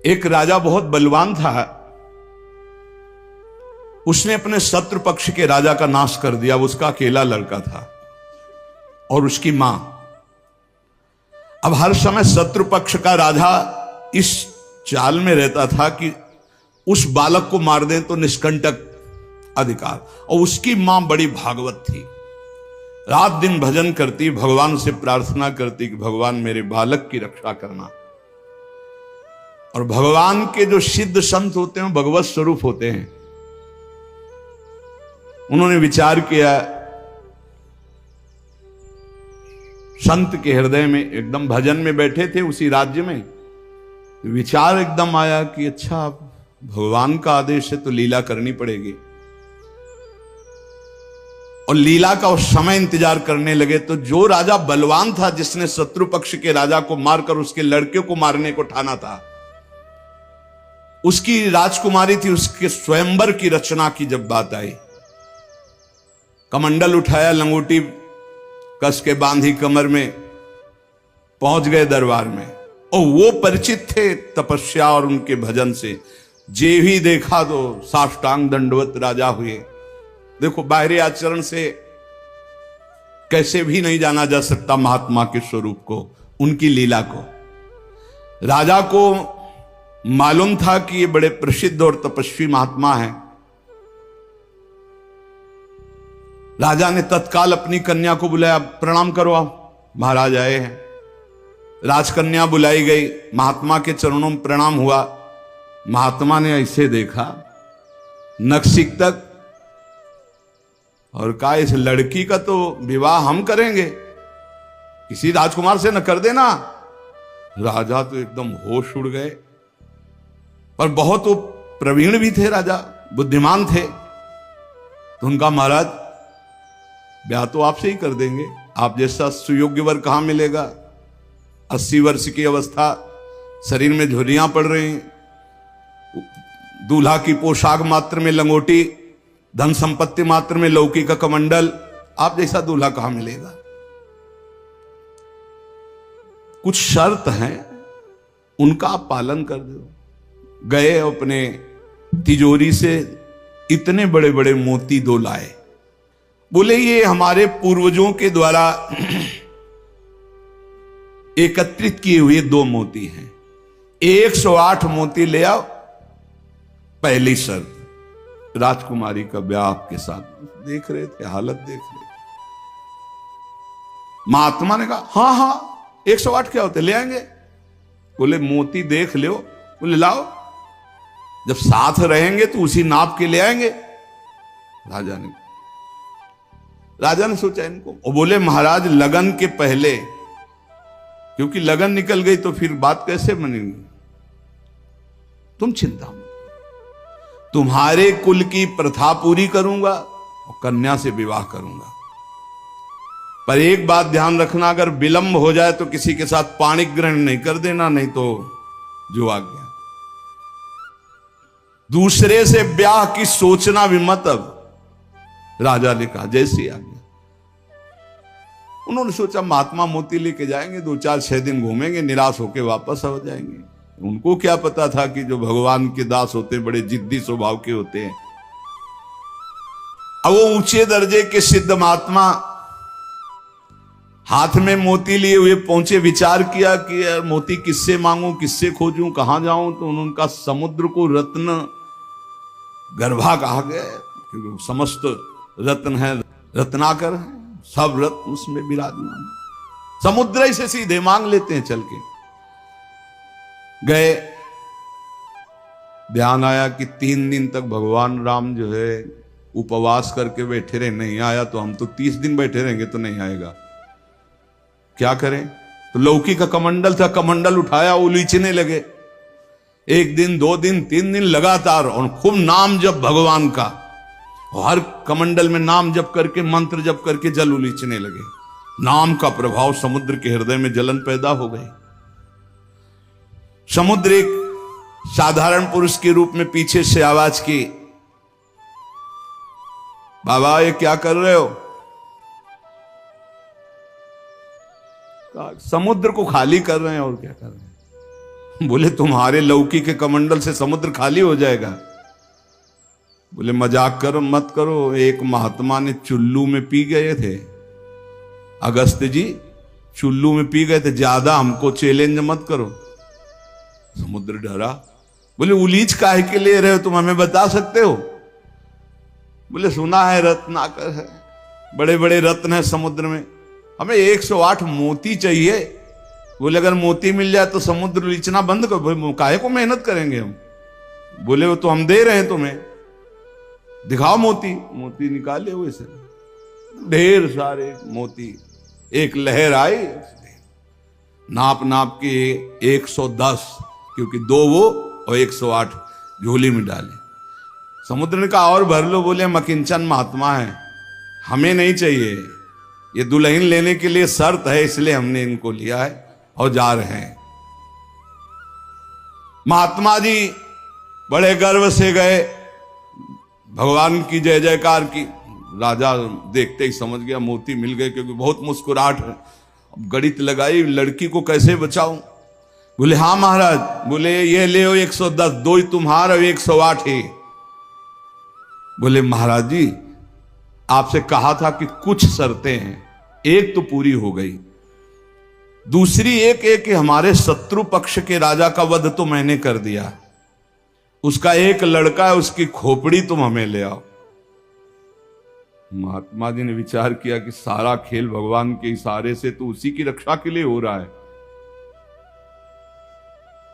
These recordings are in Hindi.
एक राजा बहुत बलवान था, उसने अपने शत्रु पक्ष के राजा का नाश कर दिया। उसका अकेला लड़का था और उसकी मां। अब हर समय शत्रु पक्ष का राजा इस चाल में रहता था कि उस बालक को मार दें तो निष्कंटक अधिकार। और उसकी मां बड़ी भागवत थी, रात दिन भजन करती, भगवान से प्रार्थना करती कि भगवान मेरे बालक की रक्षा करना। और भगवान के जो सिद्ध संत होते हैं भगवत स्वरूप होते हैं। उन्होंने विचार किया, संत के हृदय में, एकदम भजन में बैठे थे उसी राज्य में, विचार एकदम आया कि अच्छा भगवान का आदेश है तो लीला करनी पड़ेगी। और लीला का उस समय इंतजार करने लगे। तो जो राजा बलवान था, जिसने शत्रु पक्ष के राजा को मारकर उसके लड़के को मारने को ठाना था, उसकी राजकुमारी थी, उसके स्वयंवर की रचना की जब बात आई, कमंडल उठाया, लंगोटी कस के बांधी कमर में, पहुंच गए दरबार में। और वो परिचित थे तपस्या और उनके भजन से। जे भी देखा तो साष्टांग दंडवत राजा हुए। देखो, बाहरी आचरण से कैसे भी नहीं जाना जा सकता महात्मा के स्वरूप को, उनकी लीला को। राजा को मालूम था कि ये बड़े प्रसिद्ध और तपस्वी महात्मा हैं। राजा ने तत्काल अपनी कन्या को बुलाया, प्रणाम करो, आप महाराज आए हैं। राजकन्या बुलाई गई, महात्मा के चरणों में प्रणाम हुआ। महात्मा ने ऐसे देखा नखशिख तक और कहा, इस लड़की का तो विवाह हम करेंगे, किसी राजकुमार से न कर देना। राजा तो एकदम होश उड़ गए। पर बहुत वो प्रवीण भी थे, राजा बुद्धिमान थे। तो उनका, महाराज ब्याह तो आपसे ही कर देंगे, आप जैसा सुयोग्य वर कहां मिलेगा। 80 वर्ष की अवस्था, शरीर में झुर्रियां पड़ रही, दूल्हा की पोशाक मात्र में लंगोटी, धन संपत्ति मात्र में लौकी का कमंडल, आप जैसा दूल्हा कहां मिलेगा। कुछ शर्त हैं, उनका आप पालन कर दो। गए, अपने तिजोरी से इतने बड़े बड़े मोती 2 लाए। बोले, ये हमारे पूर्वजों के द्वारा एकत्रित किए हुए 2 मोती हैं, 108 मोती ले आओ। पहली शर्त, राजकुमारी का ब्याह आपके साथ। देख रहे थे, हालत देख रहे थे। महात्मा ने कहा, हाँ हाँ 108 क्या होते, ले आएंगे। बोले, मोती देख लो। बोले, लाओ, जब साथ रहेंगे तो उसी नाप के ले आएंगे। राजा ने सोचा इनको, और बोले, महाराज लगन के पहले, क्योंकि लगन निकल गई तो फिर बात कैसे बनेगी। तुम चिंता मत, तुम्हारे कुल की प्रथा पूरी करूंगा और कन्या से विवाह करूंगा। पर एक बात ध्यान रखना, अगर विलंब हो जाए तो किसी के साथ पाणिक ग्रहण नहीं कर देना, नहीं तो जो आ गया। दूसरे से ब्याह की सोचना भी मत। अब राजा ने कहा, जैसी आ गया। उन्होंने सोचा महात्मा मोती लेके जाएंगे, 2-4-6 दिन घूमेंगे, निराश होके वापस आ जाएंगे। उनको क्या पता था कि जो भगवान के दास होते बड़े जिद्दी स्वभाव के होते हैं। अब वो ऊंचे दर्जे के सिद्ध महात्मा हाथ में मोती लिए हुए पहुंचे। विचार किया कि यार मोती किससे मांगूं, किससे खोजूं, कहां जाऊं। तो उनका समुद्र को रत्न गर्भा कहा गया, क्योंकि समस्त रत्न है, रत्नाकर है, सब रत्न उसमें विराजमान। समुद्र ही से सीधे मांग लेते हैं चल के। गए, ध्यान आया कि 3 दिन तक भगवान राम जो है उपवास करके बैठे रहे, नहीं आया तो हम तो 30 दिन बैठे रहेंगे तो नहीं आएगा, क्या करें। तो लौकी का कमंडल था, कमंडल उठाया, उलीचने लगे। 1 दिन 2 दिन 3 दिन लगातार, और खूब नाम जप भगवान का। और हर कमंडल में नाम जप करके, मंत्र जप करके जल उलीचने लगे। नाम का प्रभाव, समुद्र के हृदय में जलन पैदा हो गई। समुद्र एक साधारण पुरुष के रूप में पीछे से आवाज की, बाबा ये क्या कर रहे हो। समुद्र को खाली कर रहे हैं, और क्या कर रहे हैं। बोले तुम्हारे लौकी के कमंडल से समुद्र खाली हो जाएगा। बोले मजाक करो मत करो, एक महात्मा ने चुल्लू में पी गए थे, अगस्त जी चुल्लू में पी गए थे, ज्यादा हमको चैलेंज मत करो। समुद्र डरा। बोले उलीच काहे के ले रहे हो तुम, हमें बता सकते हो? बोले सुना है रत्नाकर है, बड़े बड़े रत्न है समुद्र में, हमें 108 मोती चाहिए। बोले अगर मोती मिल जाए तो समुद्र लीचना बंद करो। काहे को मेहनत करेंगे हम? बोले वो तो हम दे रहे हैं तुम्हें, दिखाओ मोती। मोती निकाले हुए से ढेर सारे मोती, एक लहर आई, नाप नाप के 110, क्योंकि 2 वो और 108 झोली में डाले। समुद्र ने कहा और भर लो। बोले मकिंचन महात्मा है, हमें नहीं चाहिए, ये दुल्हन लेने के लिए शर्त है, इसलिए हमने इनको लिया है और जा रहे हैं। महात्मा जी बड़े गर्व से गए, भगवान की जय जयकार की। राजा देखते ही समझ गया मोती मिल गए, क्योंकि बहुत मुस्कुराहट है। गणित लगाई, लड़की को कैसे बचाऊं? बोले हाँ महाराज। बोले ये ले 110, 2 ही तुम्हारा और 108 ही। बोले महाराज जी आपसे कहा था कि कुछ शर्तें हैं, एक तो पूरी हो गई, दूसरी एक है कि हमारे शत्रु पक्ष के राजा का वध तो मैंने कर दिया, उसका एक लड़का है, उसकी खोपड़ी तुम हमें ले आओ। महात्मा जी ने विचार किया कि सारा खेल भगवान के इशारे से तो उसी की रक्षा के लिए हो रहा है।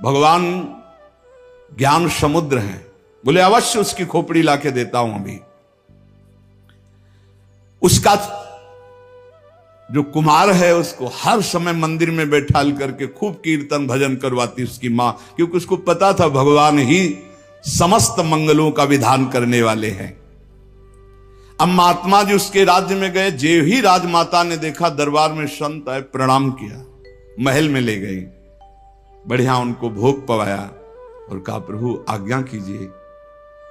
भगवान ज्ञान समुद्र है। बोले अवश्य उसकी खोपड़ी लाके देता हूं अभी। उसका जो कुमार है उसको हर समय मंदिर में बैठाल करके खूब कीर्तन भजन करवाती उसकी मां, क्योंकि उसको पता था भगवान ही समस्त मंगलों का विधान करने वाले हैं। अब महात्मा जी उसके राज्य में गए, जे ही राजमाता ने देखा दरबार में संत आए, प्रणाम किया, महल में ले गई, बढ़िया उनको भोग पवाया और कहा प्रभु आज्ञा कीजिए,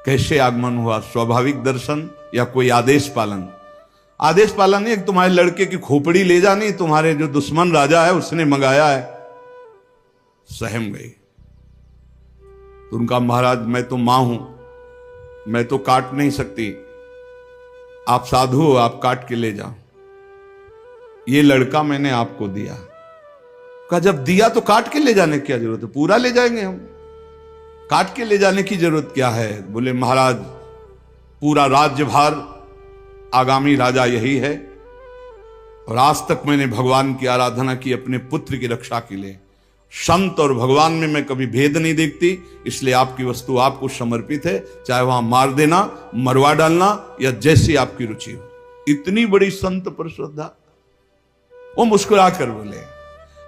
कैसे आगमन हुआ? स्वाभाविक दर्शन या कोई आदेश पालन? आदेश पालन नहीं, तुम्हारे लड़के की खोपड़ी ले जानी, तुम्हारे जो दुश्मन राजा है उसने मंगाया है। सहम गई। तो उनका महाराज मैं तो मां हूं, मैं तो काट नहीं सकती, आप साधु हो, आप काट के ले जाओ, ये लड़का मैंने आपको दिया। कहा जब दिया तो काट के ले जाने की क्या जरूरत है, पूरा ले जाएंगे हम, काट के ले जाने की जरूरत क्या है? बोले महाराज पूरा राज्यभार आगामी राजा यही है, और आज तक मैंने भगवान की आराधना की अपने पुत्र की रक्षा के लिए। संत और भगवान में मैं कभी भेद नहीं देखती, इसलिए आपकी वस्तु आपको समर्पित है, चाहे वहां मार देना, मरवा डालना या जैसी आपकी रुचि हो। इतनी बड़ी संत पर श्रद्धा। वो मुस्कुरा कर बोले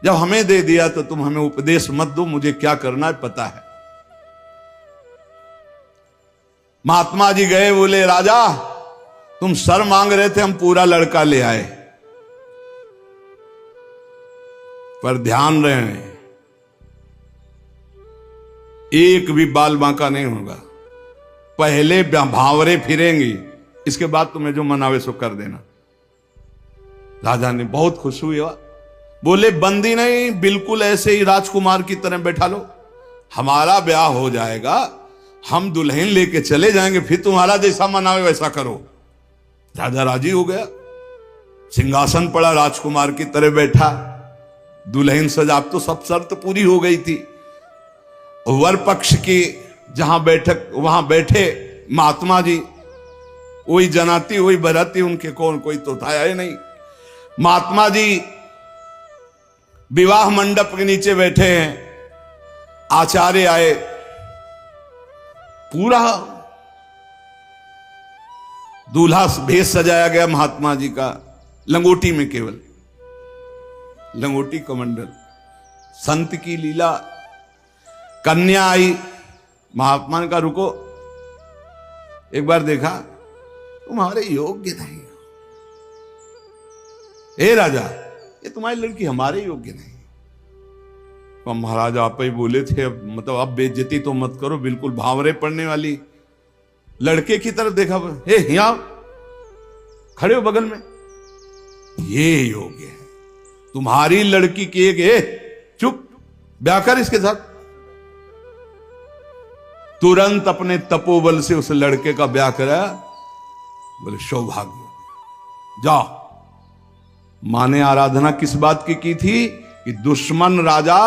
जब हमें दे दिया तो तुम हमें उपदेश मत दो, मुझे क्या करना है पता है। महात्मा जी गए, बोले राजा तुम सर मांग रहे थे, हम पूरा लड़का ले आए, पर ध्यान रहे एक भी बाल बांका नहीं होगा, पहले भावरे फिरेंगी, इसके बाद तुम्हें जो मनावे सो कर देना। राजा ने बहुत खुश हुआ, बोले बंदी नहीं, बिल्कुल ऐसे ही राजकुमार की तरह बैठा लो, हमारा ब्याह हो जाएगा, हम दुल्हन लेके चले जाएंगे, फिर तुम्हारा जैसा मनावे वैसा करो। राजा राजी हो गया, सिंहासन पड़ा, राजकुमार की तरह बैठा, दुल्हन सजा, तो सब शर्त पूरी हो गई थी। वर पक्ष की जहां बैठक वहां बैठे महात्मा जी, वही जनाती वही बराती, उनके कौन कोई तो था ही नहीं। महात्मा जी विवाह मंडप के नीचे बैठे हैं, आचार्य आए, पूरा दूल्हा भेष सजाया गया महात्मा जी का, लंगोटी में, केवल लंगोटी कमंडल, संत की लीला। कन्या आई, महात्मा ने कहा रुको, एक बार देखा तुम्हारे योग्य नहीं हो, हे राजा ये तुम्हारी लड़की हमारे योग्य नहीं। तो महाराज आप ही बोले थे, अब मतलब अब बेइज्जती तो मत करो, बिल्कुल भावरे पड़ने वाली। लड़के की तरफ देखा, हे यहां खड़े हो बगल में, ये योग्य है, तुम्हारी लड़की की एक, चुप, ब्याह कर इसके साथ, तुरंत अपने तपोबल से उस लड़के का ब्याह कराया। बोले सौभाग्य, जाओ। मां ने आराधना किस बात की थी कि दुश्मन राजा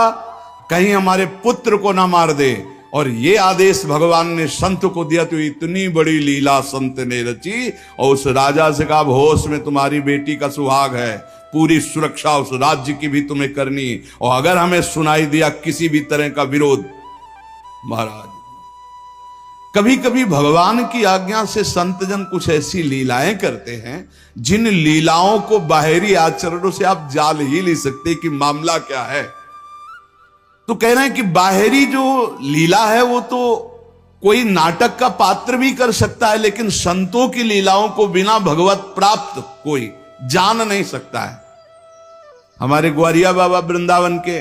कहीं हमारे पुत्र को ना मार दे, और ये आदेश भगवान ने संत को दिया। तो इतनी बड़ी लीला संत ने रची, और उस राजा से कहा होश में तुम्हारी बेटी का सुहाग है, पूरी सुरक्षा उस राज्य की भी तुम्हें करनी, और अगर हमें सुनाई दिया किसी भी तरह का विरोध, महाराज। कभी कभी भगवान की आज्ञा से संतजन कुछ ऐसी लीलाएं करते हैं जिन लीलाओं को बाहरी आचरणों से आप जान ही नहीं सकते कि मामला क्या है। तो कह रहे हैं कि बाहरी जो लीला है वो तो कोई नाटक का पात्र भी कर सकता है, लेकिन संतों की लीलाओं को बिना भगवत प्राप्त कोई जान नहीं सकता है। हमारे ग्वारिया बाबा वृंदावन के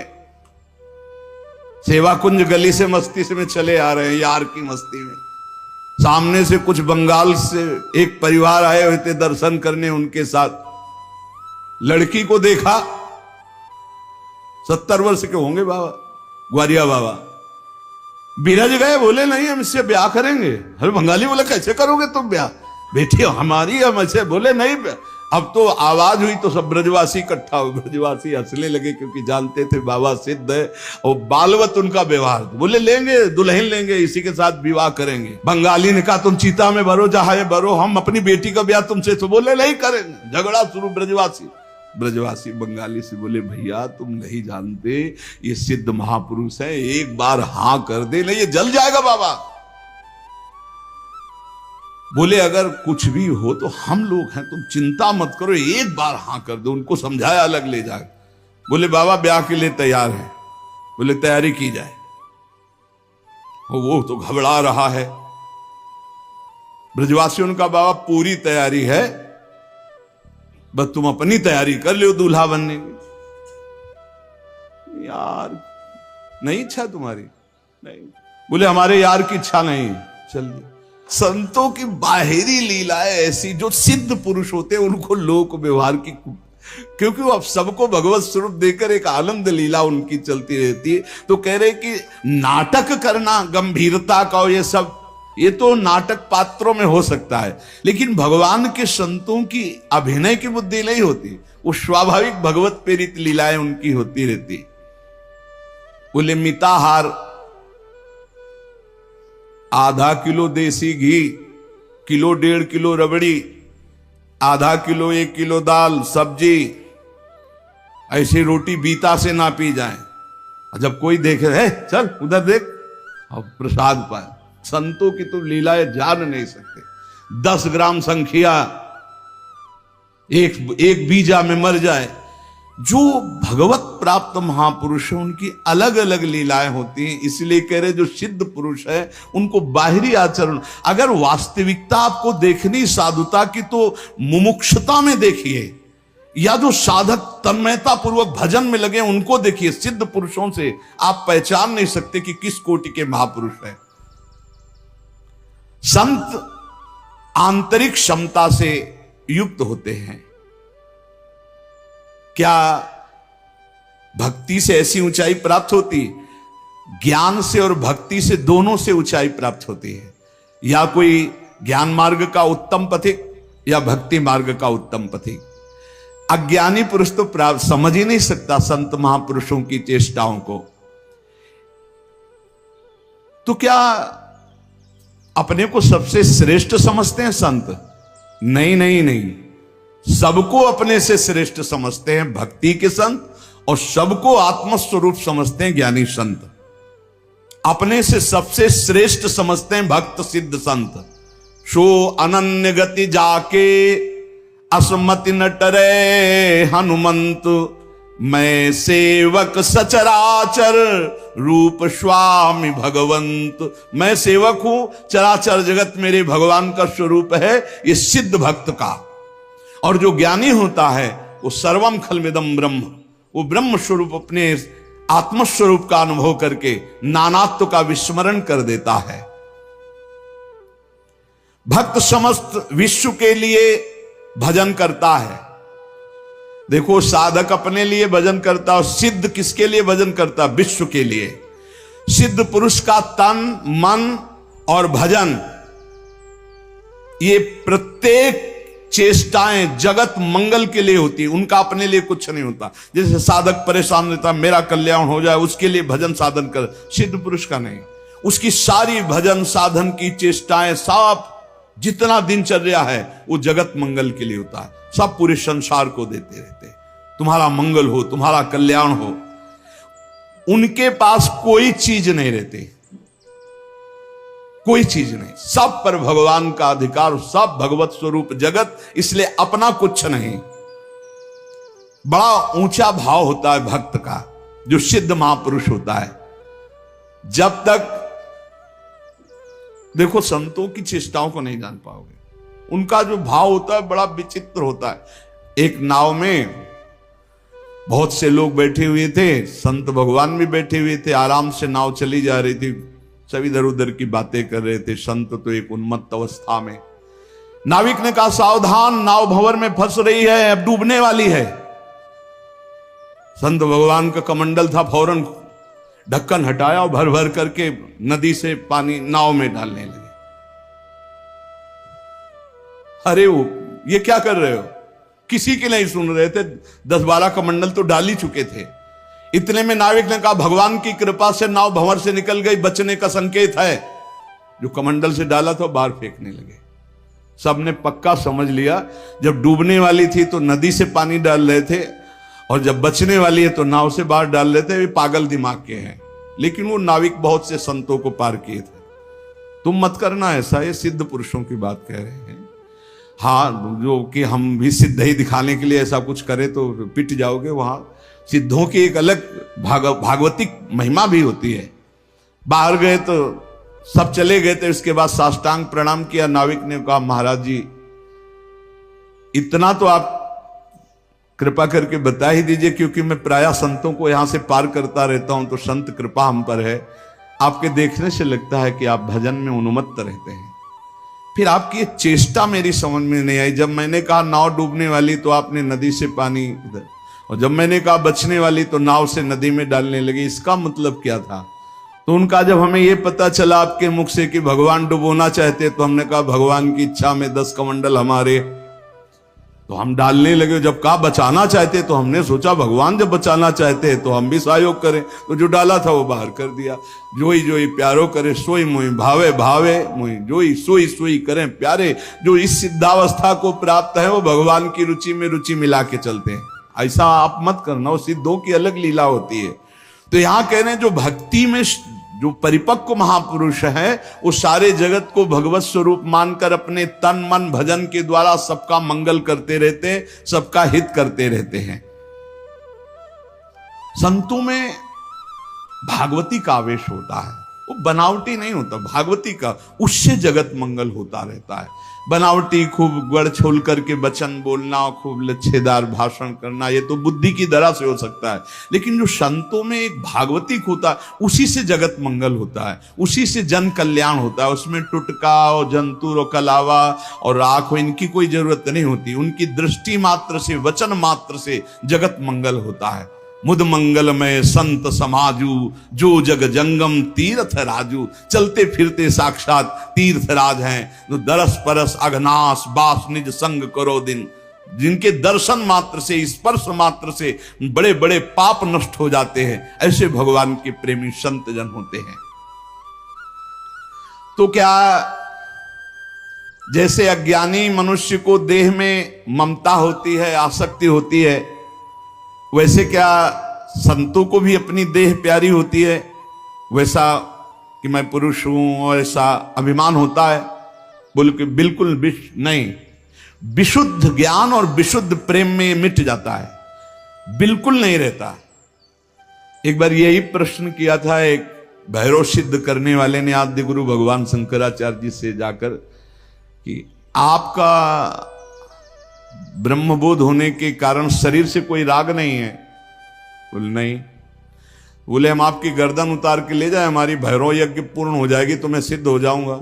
सेवा कुंज गली से मस्ती से में चले आ रहे हैं, यार की मस्ती में। सामने से कुछ बंगाल से एक परिवार आए हुए थे दर्शन करने, उनके साथ लड़की को देखा। 70 वर्ष के होंगे बाबा, ग्वारिया बाबा। बिरज गए, बोले नहीं हम इससे ब्याह करेंगे। अरे बंगाली बोले कैसे करोगे तुम ब्याह, बेटी हमारी हम ऐसे। बोले नहीं। अब तो आवाज हुई तो सब ब्रजवासी इकट्ठा हुए। ब्रजवासी हंसने लगे क्योंकि जानते थे बाबा सिद्ध है और बालवत उनका व्यवहार। बोले लेंगे, दुल्हन लेंगे, इसी के साथ विवाह करेंगे। बंगाली ने कहा तुम चीता में भरो, जहां भरो, हम अपनी बेटी का ब्याह तुमसे। तो बोले नहीं करेंगे। झगड़ा शुरू। ब्रजवासी बंगाली से बोले भैया तुम नहीं जानते, ये सिद्ध महापुरुष है, एक बार हां कर दे, नहीं ये जल जाएगा बाबा। बोले अगर कुछ भी हो तो हम लोग हैं, तुम चिंता मत करो, एक बार हां कर दो। उनको समझाया, अलग ले जाए। बोले बाबा ब्याह के लिए तैयार है। बोले तैयारी की जाए। वो तो घबरा रहा है। ब्रजवासियों का बाबा पूरी तैयारी है, बस तुम अपनी तैयारी कर लो दूल्हा बनने की। यार नहीं इच्छा तुम्हारी? नहीं। बोले हमारे यार की इच्छा नहीं। चलिए। संतों की बाहरी लीलाएं ऐसी, जो सिद्ध पुरुष होते हैं उनको लोक व्यवहार की, क्योंकि वो अब सबको भगवत स्वरूप देकर एक आनंद लीला उनकी चलती रहती है। तो कह रहे कि नाटक करना गंभीरता का, ये सब ये तो नाटक पात्रों में हो सकता है, लेकिन भगवान के संतों की अभिनय की बुद्धि नहीं होती, वो स्वाभाविक भगवत प्रेरित लीलाएं उनकी होती रहती। बोले मिताहार, आधा किलो देसी घी, किलो 1.5 किलो रबड़ी, आधा किलो 1 किलो दाल सब्जी, ऐसी रोटी बीता से ना पी जाए। जब कोई देखे है चल उधर देख, और प्रसाद पाए। संतों की तो लीलाएं जान नहीं सकते। 10 ग्राम संख्या एक बीजा में मर जाए। जो भगवत प्राप्त महापुरुष है उनकी अलग अलग लीलाएं होती हैं। इसलिए कह रहे जो सिद्ध पुरुष है उनको बाहरी आचरण, अगर वास्तविकता आपको देखनी साधुता की तो मुमुक्षुता में देखिए, या जो साधक तन्मयता पूर्वक भजन में लगे उनको देखिए। सिद्ध पुरुषों से आप पहचान नहीं सकते कि किस कोटि के महापुरुष है। संत आंतरिक क्षमता से युक्त होते हैं। क्या भक्ति से ऐसी ऊंचाई प्राप्त होती? ज्ञान से और भक्ति से, दोनों से ऊंचाई प्राप्त होती है। या कोई ज्ञान मार्ग का उत्तम पथिक या भक्ति मार्ग का उत्तम पथिक। अज्ञानी पुरुष तो प्राप्त समझ ही नहीं सकता संत महापुरुषों की चेष्टाओं को। तो क्या अपने को सबसे श्रेष्ठ समझते हैं संत? नहीं नहीं नहीं, सबको अपने से श्रेष्ठ समझते हैं भक्ति के संत, और सबको आत्मस्वरूप समझते हैं ज्ञानी संत। अपने से सबसे श्रेष्ठ समझते हैं भक्त सिद्ध संत। सो अनन्य गति जाके असमति न टरे हनुमंत, मैं सेवक सचराचर रूप स्वामी भगवंत। मैं सेवक हूं, चराचर जगत मेरे भगवान का स्वरूप है, ये सिद्ध भक्त का। और जो ज्ञानी होता है वो सर्वम खलमिदम ब्रह्म, वो ब्रह्म स्वरूप अपने आत्मस्वरूप का अनुभव करके नानात्व का विस्मरण कर देता है। भक्त समस्त विश्व के लिए भजन करता है। देखो साधक अपने लिए भजन करता और सिद्ध किसके लिए भजन करता? विश्व के लिए। सिद्ध पुरुष का तन मन और भजन, ये प्रत्येक चेष्टाएं जगत मंगल के लिए होती है, उनका अपने लिए कुछ नहीं होता। जैसे साधक परेशान रहता, मेरा कल्याण हो जाए, उसके लिए भजन साधन कर, सिद्ध पुरुष का नहीं। उसकी सारी भजन साधन की चेष्टाएं, सब जितना दिनचर्या है वो जगत मंगल के लिए होता है। सब पूरे संसार को देते रहते, तुम्हारा मंगल हो, तुम्हारा कल्याण हो। उनके पास कोई चीज नहीं रहती, कोई चीज नहीं, सब पर भगवान का अधिकार, सब भगवत स्वरूप जगत, इसलिए अपना कुछ नहीं। बड़ा ऊंचा भाव होता है भक्त का, जो सिद्ध महापुरुष होता है। जब तक देखो संतों की चेष्टाओं को नहीं जान पाओगे, उनका जो भाव होता है बड़ा विचित्र होता है। एक नाव में बहुत से लोग बैठे हुए थे, संत भगवान भी बैठे हुए थे, आराम से नाव चली जा रही थी, सब इधर उधर की बातें कर रहे थे। संत तो एक उन्मत्त अवस्था में। नाविक ने कहा, सावधान, नाव भंवर में फंस रही है, अब डूबने वाली है। संत भगवान का कमंडल था, फौरन ढक्कन हटाया और भर भर करके नदी से पानी नाव में डालने लगे। अरे वो ये क्या कर रहे हो? किसी के नहीं सुन रहे थे, 10-12 कमंडल तो डाल ही चुके थे। इतने में नाविक ने कहा, भगवान की कृपा से नाव भंवर से निकल गई, बचने का संकेत है। जो कमंडल से डाला था बाहर फेंकने लगे। सबने पक्का समझ लिया, जब डूबने वाली थी तो नदी से पानी डाल रहे थे, और जब बचने वाली है तो नाव से बाहर डाल रहे थे। वे पागल दिमाग के हैं। लेकिन वो नाविक बहुत से संतों को पार किए थे। तुम मत करना ऐसा, ये सिद्ध पुरुषों की बात कह रहे हैं। हाँ, जो कि हम भी सिद्ध ही दिखाने के लिए ऐसा कुछ करें तो पिट जाओगे। वहां सिद्धों की एक अलग भागवतिक महिमा भी होती है। बाहर गए तो सब चले गए थे, उसके बाद साष्टांग प्रणाम किया। नाविक ने कहा, महाराज जी इतना तो आप कृपा करके बता ही दीजिए, क्योंकि मैं प्रायः संतों को यहां से पार करता रहता हूं, तो संत कृपा हम पर है। आपके देखने से लगता है कि आप भजन में उन्मत्त रहते हैं। फिर आपकी ये चेष्टा मेरी समझ में नहीं आई। जब मैंने कहा नाव डूबने वाली तो आपने नदी से पानी इधर, और जब मैंने कहा बचने वाली तो नाव से नदी में डालने लगे। इसका मतलब क्या था? तो उनका जब हमें यह पता चला आपके मुख से कि भगवान डुबोना चाहते, तो हमने कहा भगवान की इच्छा में 10 कमंडल हमारे, तो हम डालने लगे। जब कहा बचाना चाहते तो हमने सोचा भगवान जब बचाना चाहते हैं तो हम भी सहयोग करें। तो जो डाला था वो बाहर कर दिया। जोई जोई प्यारो करे सोई मोई, भावे भावे मोई, जोई सोई सोई करें प्यारे। जो इस सिद्धावस्था को प्राप्त है वो भगवान की रुचि में रुचि मिला के चलते हैं। ऐसा आप मत करना, वो सिद्धों की अलग लीला होती है। तो यहां कह रहे हैं जो भक्ति में जो परिपक्व महापुरुष है वो सारे जगत को भगवत स्वरूप मानकर अपने तन मन भजन के द्वारा सबका मंगल करते रहते हैं, सबका हित करते रहते हैं। संतों में भागवती का आवेश होता है, वो बनावटी नहीं होता। भागवती का, उससे जगत मंगल होता रहता है। बनावटी खूब गड़ छोल करके वचन बोलना, खूब लच्छेदार भाषण करना, ये तो बुद्धि की दरा से हो सकता है। लेकिन जो संतों में एक भागवतिक होता है, उसी से जगत मंगल होता है, उसी से जन कल्याण होता है। उसमें टुटका और जंतुर और कलावा और राख हो, इनकी कोई जरूरत नहीं होती। उनकी दृष्टि मात्र से, वचन मात्र से जगत मंगल होता है। मुद मंगलमय संत समाजू, जो जग जंगम तीर्थ राजू। चलते फिरते साक्षात तीर्थराज हैं, जो दरस परस अघनाश बास निज संग करो दिन। जिनके दर्शन मात्र से, स्पर्श मात्र से बड़े बड़े पाप नष्ट हो जाते हैं, ऐसे भगवान के प्रेमी संत जन होते हैं। तो क्या जैसे अज्ञानी मनुष्य को देह में ममता होती है, आसक्ति होती है, वैसे क्या संतों को भी अपनी देह प्यारी होती है? वैसा कि मैं पुरुष हूं और ऐसा अभिमान होता है? बोल के बिल्कुल नहीं। विशुद्ध ज्ञान और विशुद्ध प्रेम में मिट जाता है, बिल्कुल नहीं रहता। एक बार यही प्रश्न किया था एक भैरव सिद्ध करने वाले ने आद्य गुरु भगवान शंकराचार्य जी से जाकर कि आपका ब्रह्मबोध होने के कारण शरीर से कोई राग नहीं है? बोले नहीं। बोले हम आपकी गर्दन उतार के ले जाए, हमारी भैरव यज्ञ पूर्ण हो जाएगी तो मैं सिद्ध हो जाऊंगा,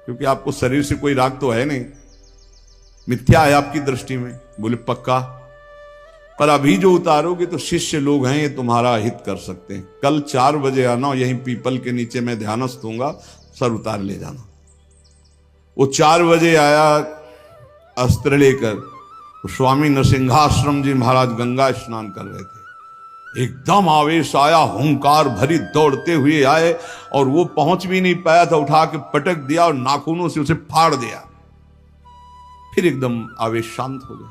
क्योंकि आपको शरीर से कोई राग तो है नहीं, मिथ्या है आपकी दृष्टि में। बोले पक्का, पर अभी जो उतारोगे तो शिष्य लोग हैं, ये तुम्हारा हित कर सकते हैं। कल 4 बजे आना, यहीं पीपल के नीचे मैं ध्यानस्थ दूंगा, सर उतार ले जाना। वो 4 बजे आया अस्त्र लेकर, तो स्वामी नरसिंहाश्रम जी महाराज गंगा स्नान कर रहे थे। एकदम आवेश आया, हुंकार भरी दौड़ते हुए आए और वो पहुंच भी नहीं पाया था, उठा के पटक दिया और नाखूनों से उसे फाड़ दिया। फिर एकदम आवेश शांत हो गया।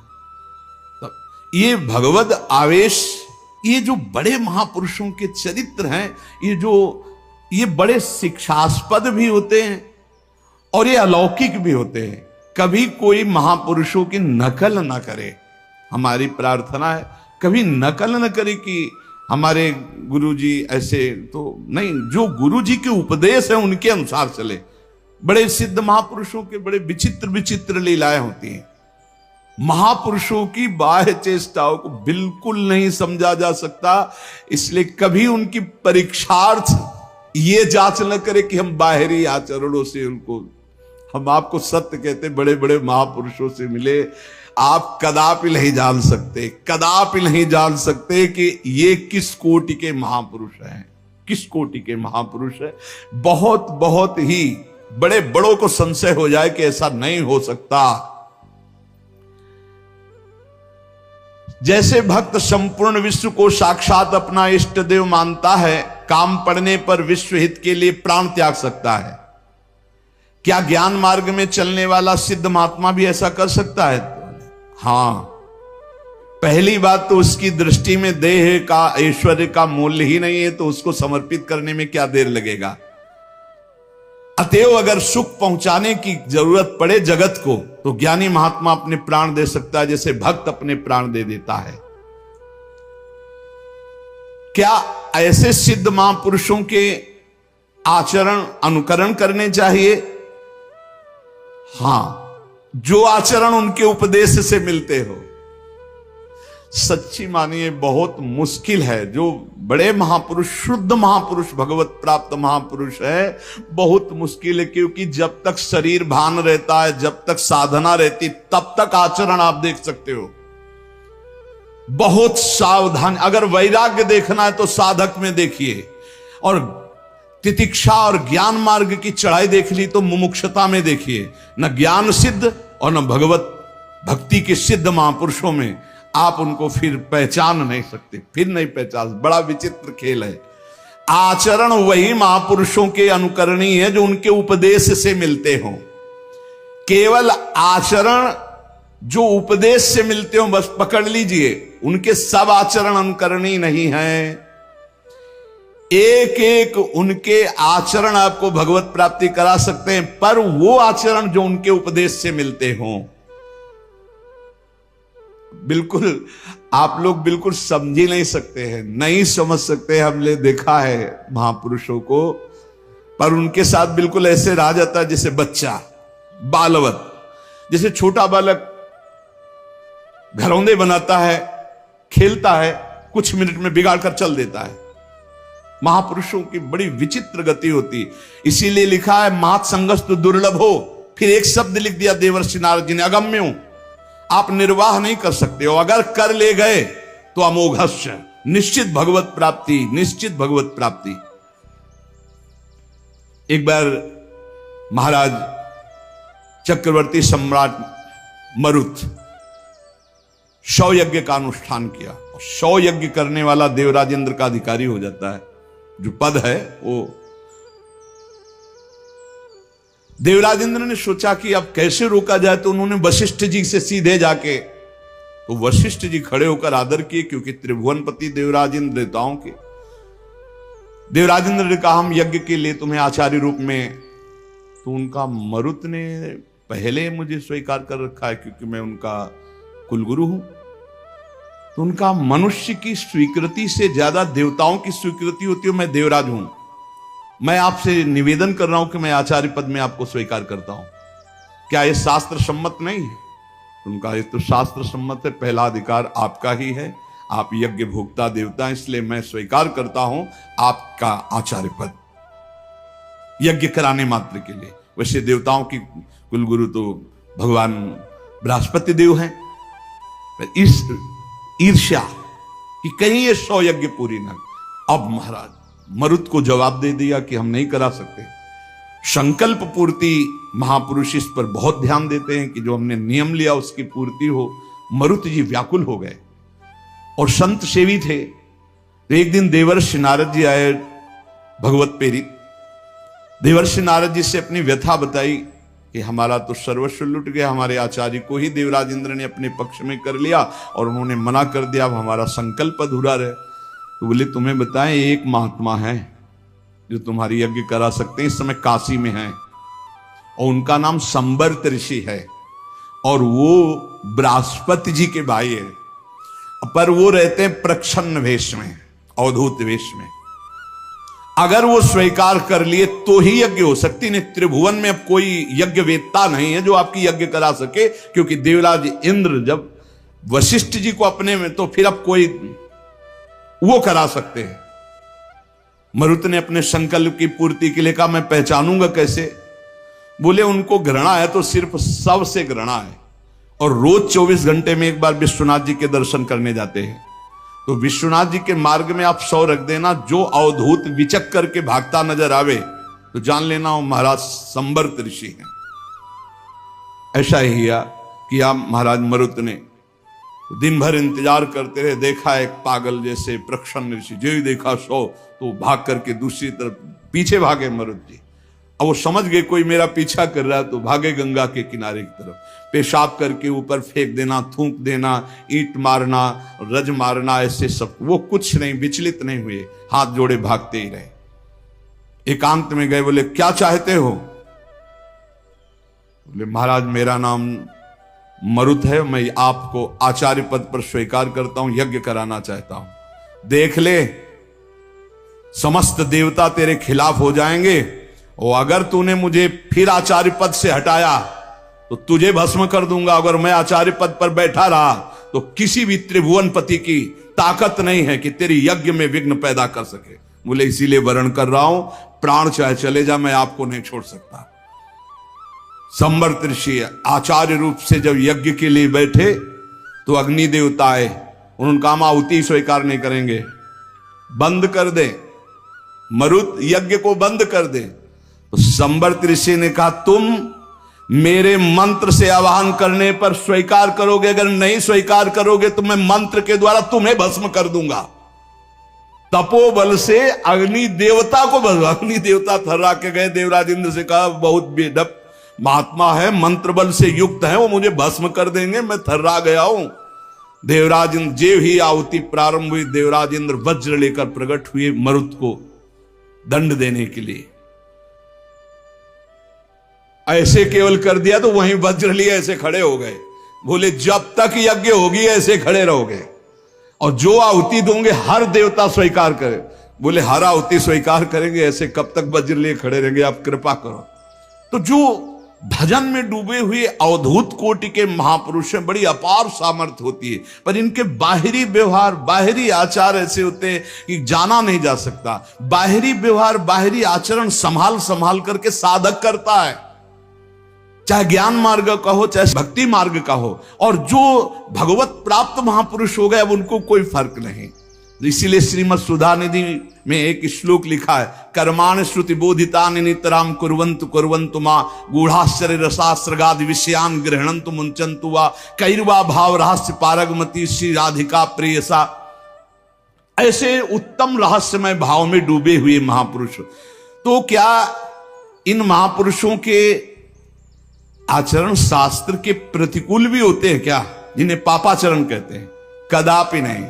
तब ये भगवद आवेश, ये जो बड़े महापुरुषों के चरित्र हैं, ये बड़े शिक्षास्पद भी होते हैं और ये अलौकिक भी होते हैं। कभी कोई महापुरुषों की नकल ना करे, हमारी प्रार्थना है कभी नकल न करे कि हमारे गुरुजी ऐसे, तो नहीं, जो गुरुजी के उपदेश है उनके अनुसार चले। बड़े सिद्ध महापुरुषों के बड़े विचित्र विचित्र लीलाएं होती हैं। महापुरुषों की बाह्य चेष्टाओं को बिल्कुल नहीं समझा जा सकता, इसलिए कभी उनकी परीक्षार्थ ये जांच न करे कि हम बाहरी आचरणों से उनको, हम आपको सत्य कहते, बड़े बड़े महापुरुषों से मिले, आप कदापि नहीं जान सकते, कदापि नहीं जान सकते कि ये किस कोटि के महापुरुष हैं, किस कोटि के महापुरुष है। बहुत बहुत ही बड़े बड़ों को संशय हो जाए कि ऐसा नहीं हो सकता। जैसे भक्त संपूर्ण विश्व को साक्षात अपना इष्ट देव मानता है, काम पड़ने पर विश्व हित के लिए प्राण त्याग सकता है, क्या ज्ञान मार्ग में चलने वाला सिद्ध महात्मा भी ऐसा कर सकता है? हां, पहली बात तो उसकी दृष्टि में देह का, ऐश्वर्य का मूल्य ही नहीं है, तो उसको समर्पित करने में क्या देर लगेगा। अतएव अगर सुख पहुंचाने की जरूरत पड़े जगत को, तो ज्ञानी महात्मा अपने प्राण दे सकता है, जैसे भक्त अपने प्राण दे देता है। क्या ऐसे सिद्ध महापुरुषों के आचरण अनुकरण करने चाहिए? हां, जो आचरण उनके उपदेश से मिलते हो। सच्ची मानिए बहुत मुश्किल है, जो बड़े महापुरुष, शुद्ध महापुरुष, भगवत प्राप्त महापुरुष है, बहुत मुश्किल है, क्योंकि जब तक शरीर भान रहता है, जब तक साधना रहती, तब तक आचरण आप देख सकते हो। बहुत सावधान, अगर वैराग्य देखना है तो साधक में देखिए, और तितिक्षा और ज्ञान मार्ग की चढ़ाई देख ली तो मुमुक्षता में देखिए। न ज्ञान सिद्ध और न भगवत भक्ति के सिद्ध महापुरुषों में आप उनको फिर पहचान नहीं सकते, फिर नहीं पहचान। बड़ा विचित्र खेल है। आचरण वही महापुरुषों के अनुकरणीय है जो उनके उपदेश से मिलते हों। केवल आचरण जो उपदेश से मिलते हो बस पकड़ लीजिए, उनके सब आचरण अनुकरणीय नहीं है। एक एक उनके आचरण आपको भगवत प्राप्ति करा सकते हैं, पर वो आचरण जो उनके उपदेश से मिलते हों। बिल्कुल आप लोग बिल्कुल समझ ही नहीं सकते हैं, नहीं समझ सकते। हमने देखा है महापुरुषों को, पर उनके साथ बिल्कुल ऐसे रहा जाता है जैसे बच्चा, बालवत, जैसे छोटा बालक घरौंदे बनाता है, खेलता है, कुछ मिनट में बिगाड़ कर चल देता है। महापुरुषों की बड़ी विचित्र गति होती, इसीलिए लिखा है मात संगस्तु दुर्लभ हो। फिर एक शब्द लिख दिया देवर्षि नारद जी ने, अगम्य हूं, आप निर्वाह नहीं कर सकते हो, अगर कर ले गए तो अमोघस्य, निश्चित भगवत प्राप्ति, निश्चित भगवत प्राप्ति। एक बार महाराज चक्रवर्ती सम्राट मरुत 100 यज्ञ का अनुष्ठान किया, और 100 यज्ञ करने वाला देवराजेंद्र का अधिकारी हो जाता है। जो पद है वो, देवराजेंद्र ने सोचा कि अब कैसे रोका जाए, तो उन्होंने वशिष्ठ जी से सीधे जाके, तो वशिष्ठ जी खड़े होकर आदर किए, क्योंकि त्रिभुवनपति देवराजेंद्र देवताओं के। देवराजेंद्र ने कहा हम यज्ञ के लिए तुम्हें आचार्य रूप में, तो उनका मरुत ने पहले मुझे स्वीकार कर रखा है क्योंकि मैं उनका कुलगुरु हूं। तो उनका मनुष्य की स्वीकृति से ज्यादा देवताओं की स्वीकृति होती है। मैं देवराज हूं, मैं आपसे निवेदन कर रहा हूं कि मैं आचार्य पद में आपको स्वीकार करता हूं, क्या यह शास्त्र सम्मत नहीं है? उनका ये तो शास्त्र सम्मत है, पहला अधिकार आपका ही है, आप यज्ञ भोक्ता देवता, इसलिए मैं स्वीकार करता हूं आपका आचार्य पद, यज्ञ कराने मात्र के लिए। वैसे देवताओं की कुलगुरु तो भगवान बृहस्पति देव हैं। इस ईर्ष्या कि कहीं ये 100 यज्ञ पूरी न। अब महाराज मरुत को जवाब दे दिया कि हम नहीं करा सकते। संकल्प पूर्ति महापुरुष इस पर बहुत ध्यान देते हैं कि जो हमने नियम लिया उसकी पूर्ति हो। मरुत जी व्याकुल हो गए और संत सेवी थे। तो एक दिन देवर्षि नारद जी आए भगवत प्रेरित। देवर्षि नारद जी से अपनी व्यथा बताई कि हमारा तो सर्वस्व लुट गया, हमारे आचार्य को ही देवराज इंद्र ने अपने पक्ष में कर लिया और उन्होंने मना कर दिया, अब हमारा संकल्प अधूरा रहे। तो बोले तुम्हें बताएं, एक महात्मा है जो तुम्हारी यज्ञ करा सकते हैं, इस समय काशी में है और उनका नाम संबर्त ऋषि है और वो बृहस्पति जी के भाई है, पर वो रहते हैं प्रच्छन्न वेश में, अवधूत वेश में। अगर वो स्वीकार कर लिए तो ही यज्ञ हो सकती, नहीं त्रिभुवन में अब कोई यज्ञ वेत्ता नहीं है जो आपकी यज्ञ करा सके, क्योंकि देवराज इंद्र जब वशिष्ठ जी को अपने में, तो फिर अब कोई वो करा सकते हैं। मरुत ने अपने संकल्प की पूर्ति के लिए कहा मैं पहचानूंगा कैसे? बोले उनको घृणा है तो सिर्फ सबसे घृणा है और रोज 24 घंटे में एक बार विश्वनाथ जी के दर्शन करने जाते हैं। तो विश्वनाथ जी के मार्ग में आप 100 रख देना, जो अवधूत विचक करके भागता नजर आवे तो जान लेना वो महाराज संबर्त ऋषि हैं। ऐसा ही किया महाराज मरुत ने। दिन भर इंतजार करते रहे, देखा एक पागल जैसे प्रच्छन्न ऋषि, जो ही देखा 100 तो भाग करके दूसरी तरफ पीछे भागे मरुत जी। अब वो समझ गए कोई मेरा पीछा कर रहा है, तो भागे गंगा के किनारे की तरफ। पेशाब करके ऊपर फेंक देना, थूक देना, ईंट मारना, रज मारना, ऐसे सब। वो कुछ नहीं, विचलित नहीं हुए, हाथ जोड़े भागते ही रहे। एकांत में गए, बोले क्या चाहते हो? बोले महाराज मेरा नाम मरुत है, मैं आपको आचार्य पद पर स्वीकार करता हूं, यज्ञ कराना चाहता हूं। देख ले, समस्त देवता तेरे खिलाफ हो जाएंगे और अगर तूने मुझे फिर आचार्य पद से हटाया तो तुझे भस्म कर दूंगा। अगर मैं आचार्य पद पर बैठा रहा तो किसी भी त्रिभुवनपति की ताकत नहीं है कि तेरी यज्ञ में विघ्न पैदा कर सके। बोले इसीलिए वर्ण कर रहा हूं, प्राण चाहे चले जा, मैं आपको नहीं छोड़ सकता। संबर्त ऋषि आचार्य रूप से जब यज्ञ के लिए बैठे तो अग्नि देवता आए, उन्होंने कहा आहुति स्वीकार नहीं करेंगे, बंद कर दे, मरुत यज्ञ को बंद कर दे। तो संबर्त ऋषि ने कहा तुम मेरे मंत्र से आवाहन करने पर स्वीकार करोगे, अगर नहीं स्वीकार करोगे तो मैं मंत्र के द्वारा तुम्हें भस्म कर दूंगा। तपोबल से अग्नि देवता को भस्म। अग्नि देवता थर्रा के गए, देवराज इंद्र से कहा बहुत बेढप महात्मा है, मंत्र बल से युक्त है, वो मुझे भस्म कर देंगे, मैं थर्रा गया हूं। देवराज इंद्र जेव ही आहुति प्रारंभ हुई, देवराज इंद्र वज्र लेकर प्रकट हुए मरुत को दंड देने के लिए। ऐसे केवल कर दिया तो वहीं वज्र लिए ऐसे खड़े हो गए। बोले जब तक यज्ञ होगी ऐसे खड़े रहोगे और जो आहुति दोगे हर देवता स्वीकार करे। बोले हर आहुति स्वीकार करेंगे, ऐसे कब तक वज्र लिए खड़े रहेंगे, आप कृपा करो। तो जो भजन में डूबे हुए अवधूत कोटि के महापुरुष हैं, बड़ी अपार सामर्थ्य होती है, पर इनके बाहरी व्यवहार, बाहरी आचार ऐसे होते हैं कि जाना नहीं जा सकता। बाहरी व्यवहार, बाहरी आचरण संभाल संभाल करके साधक करता है, चाहे ज्ञान मार्ग का हो चाहे भक्ति मार्ग का हो। और जो भगवत प्राप्त महापुरुष हो गए अब उनको कोई फर्क नहीं। इसीलिए श्रीमद् सुधा निधि में एक श्लोक लिखा है, कर्माण श्रुति बोधितानि नितराम कुर्वन्तु कुर्वन्तु मा गूढ़ाश्चर्य रसास्रगादि विषयान गृह्णन्तु मुंचन्तु वा कैर्वा भाव रहस्य पारगमती श्री राधिका प्रेयसा। ऐसे उत्तम रहस्यमय भाव में डूबे हुए महापुरुष। तो क्या इन महापुरुषों के आचरण शास्त्र के प्रतिकूल भी होते हैं क्या, जिन्हें पापाचरण कहते हैं? कदापि नहीं,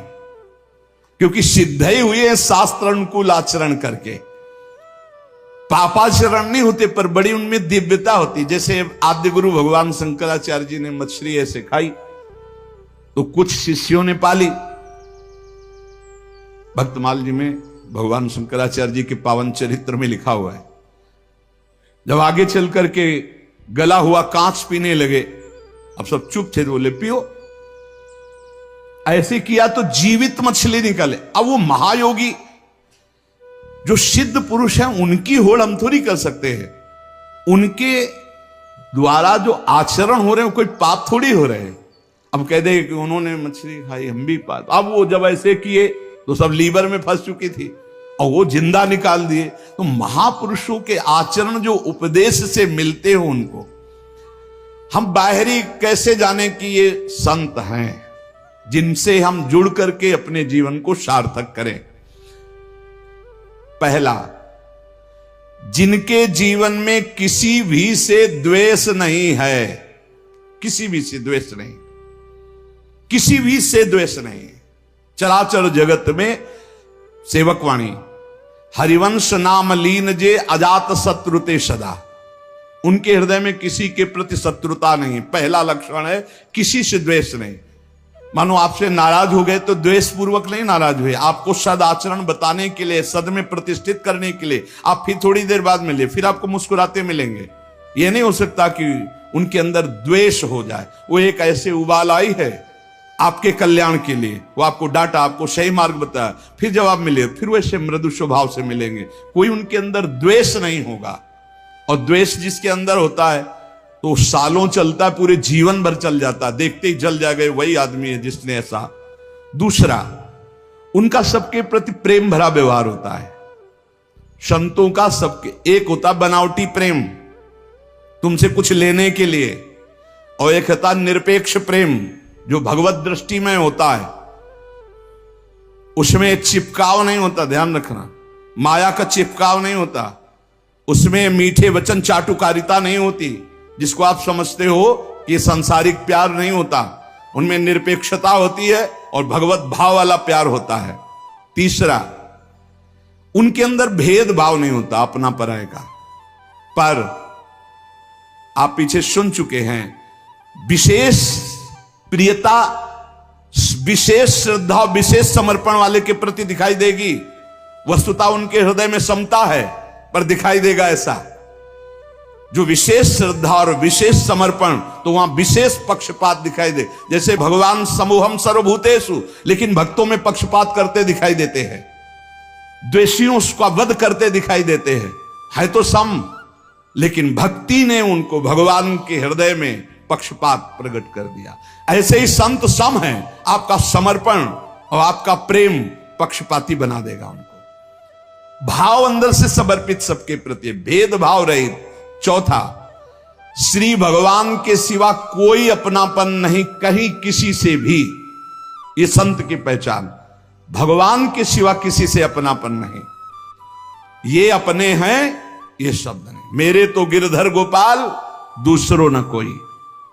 क्योंकि सिद्ध ही हुए हैं शास्त्र अनुकूल आचरण करके। पापाचरण नहीं होते, पर बड़ी उनमें दिव्यता होती। जैसे आद्य गुरु भगवान शंकराचार्य जी ने मछली ऐसे खाई तो कुछ शिष्यों ने पाली। भक्तमाल जी में भगवान शंकराचार्य जी के पावन चरित्र में लिखा हुआ है, जब आगे चल करके गला हुआ कांच पीने लगे, अब सब चुप थे, बोले पियो। ऐसे किया तो जीवित मछली निकले। अब वो महायोगी जो सिद्ध पुरुष हैं उनकी होड़ हम थोड़ी कर सकते हैं, उनके द्वारा जो आचरण हो रहे हैं कोई पाप थोड़ी हो रहे हैं। अब कह दे कि उन्होंने मछली खाई हम भी पाप। अब वो जब ऐसे किए तो सब लीवर में फंस चुकी थी, और वो जिंदा निकाल दिए। तो महापुरुषों के आचरण जो उपदेश से मिलते हो उनको हम बाहरी कैसे जाने कि ये संत हैं जिनसे हम जुड़ करके अपने जीवन को सार्थक करें। पहला, जिनके जीवन में किसी भी से द्वेष नहीं है, किसी भी से द्वेष नहीं, किसी भी से द्वेष नहीं। चराचर जगत में सेवकवाणी हरिवंश नाम लीन जे अजात शत्रुते सदा, उनके हृदय में किसी के प्रति शत्रुता नहीं। पहला लक्षण है किसी से द्वेष नहीं। मानो आपसे नाराज हो गए तो द्वेष पूर्वक नहीं नाराज हुए, आपको सद आचरण बताने के लिए, सद में प्रतिष्ठित करने के लिए आप फिर थोड़ी देर बाद मिले, फिर आपको मुस्कुराते मिलेंगे। यह नहीं हो सकता कि उनके अंदर द्वेष हो जाए। वो एक ऐसे उबाल आई है आपके कल्याण के लिए, वो आपको डांटा, आपको सही मार्ग बताया, फिर जब आप मिले फिर वैसे मृदु स्वभाव से मिलेंगे। कोई उनके अंदर द्वेष नहीं होगा। और द्वेष जिसके अंदर होता है तो सालों चलता है, पूरे जीवन भर चल जाता है, देखते ही जल जाएगा वही आदमी है जिसने ऐसा। दूसरा, उनका सबके प्रति प्रेम भरा व्यवहार होता है। संतों का सबके एक होता बनावटी प्रेम तुमसे कुछ लेने के लिए, और एक होता निरपेक्ष प्रेम जो भगवत दृष्टि में होता है, उसमें चिपकाव नहीं होता। ध्यान रखना, माया का चिपकाव नहीं होता, उसमें मीठे वचन चाटुकारिता नहीं होती जिसको आप समझते हो कि सांसारिक प्यार नहीं होता। उनमें निरपेक्षता होती है और भगवत भाव वाला प्यार होता है। तीसरा, उनके अंदर भेदभाव नहीं होता अपना पराये का। पर आप पीछे सुन चुके हैं, विशेष प्रियता, विशेष श्रद्धा, विशेष समर्पण वाले के प्रति दिखाई देगी। वस्तुतः उनके हृदय में समता है पर दिखाई देगा ऐसा। जो विशेष श्रद्धा और विशेष समर्पण, तो वहां विशेष पक्षपात दिखाई दे। जैसे भगवान समूहम सर्वभूतेषु, लेकिन भक्तों में पक्षपात करते दिखाई देते हैं, द्वेषियों का वध करते दिखाई देते हैं। है तो सम, लेकिन भक्ति ने उनको भगवान के हृदय में पक्षपात प्रकट कर दिया। ऐसे ही संत सम है, आपका समर्पण और आपका प्रेम पक्षपाती बना देगा उनको। भाव अंदर से समर्पित सबके प्रति, भेदभाव रहित। चौथा, श्री भगवान के सिवा कोई अपनापन नहीं कहीं किसी से भी। ये संत की पहचान, भगवान के सिवा किसी से अपनापन नहीं। ये अपने हैं, ये शब्द नहीं। मेरे तो गिरधर गोपाल दूसरों न कोई।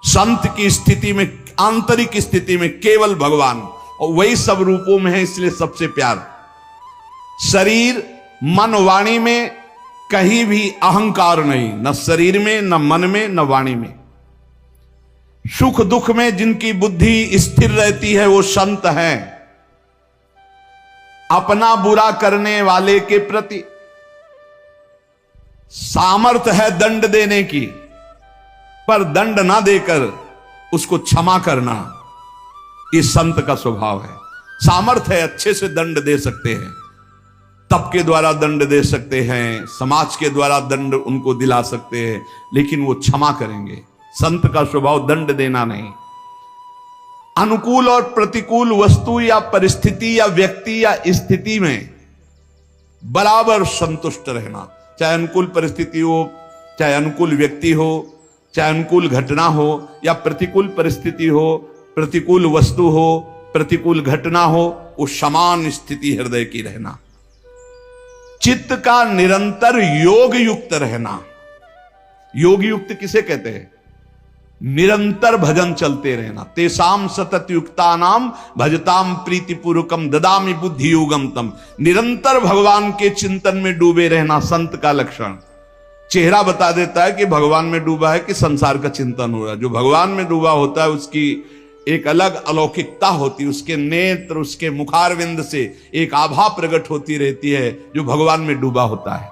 संत की स्थिति में, आंतरिक स्थिति में केवल भगवान, और वही सब रूपों में है, इसलिए सबसे प्यार। शरीर मन वाणी में कहीं भी अहंकार नहीं, न शरीर में, न मन में, न वाणी में। सुख दुख में जिनकी बुद्धि स्थिर रहती है वो संत हैं। अपना बुरा करने वाले के प्रति सामर्थ्य है दंड देने की, पर दंड ना देकर उसको क्षमा करना, इस संत का स्वभाव है। सामर्थ्य है, अच्छे से दंड दे सकते हैं, तप के द्वारा दंड दे सकते हैं, समाज के द्वारा दंड उनको दिला सकते हैं, लेकिन वो क्षमा करेंगे। संत का स्वभाव दंड देना नहीं। अनुकूल और प्रतिकूल वस्तु या परिस्थिति या व्यक्ति या स्थिति में बराबर संतुष्ट रहना। चाहे अनुकूल परिस्थिति हो, चाहे अनुकूल व्यक्ति हो, चाहे अनुकूल घटना हो या प्रतिकूल परिस्थिति हो, प्रतिकूल वस्तु हो, प्रतिकूल घटना हो, वो समान स्थिति हृदय की रहना। चित्त का निरंतर योग युक्त रहना। योग युक्त किसे कहते हैं? निरंतर भजन चलते रहना। तेसाम सतत युक्ता नाम भजताम प्रीतिपूर्वकम ददामि बुद्धि योगम तम। निरंतर भगवान के चिंतन में डूबे रहना संत का लक्षण। चेहरा बता देता है कि भगवान में डूबा है कि संसार का चिंतन हो रहा है। जो भगवान में डूबा होता है उसकी एक अलग अलौकिकता होती है, उसके नेत्र, उसके मुखारविंद से एक आभा प्रकट होती रहती है जो भगवान में डूबा होता है।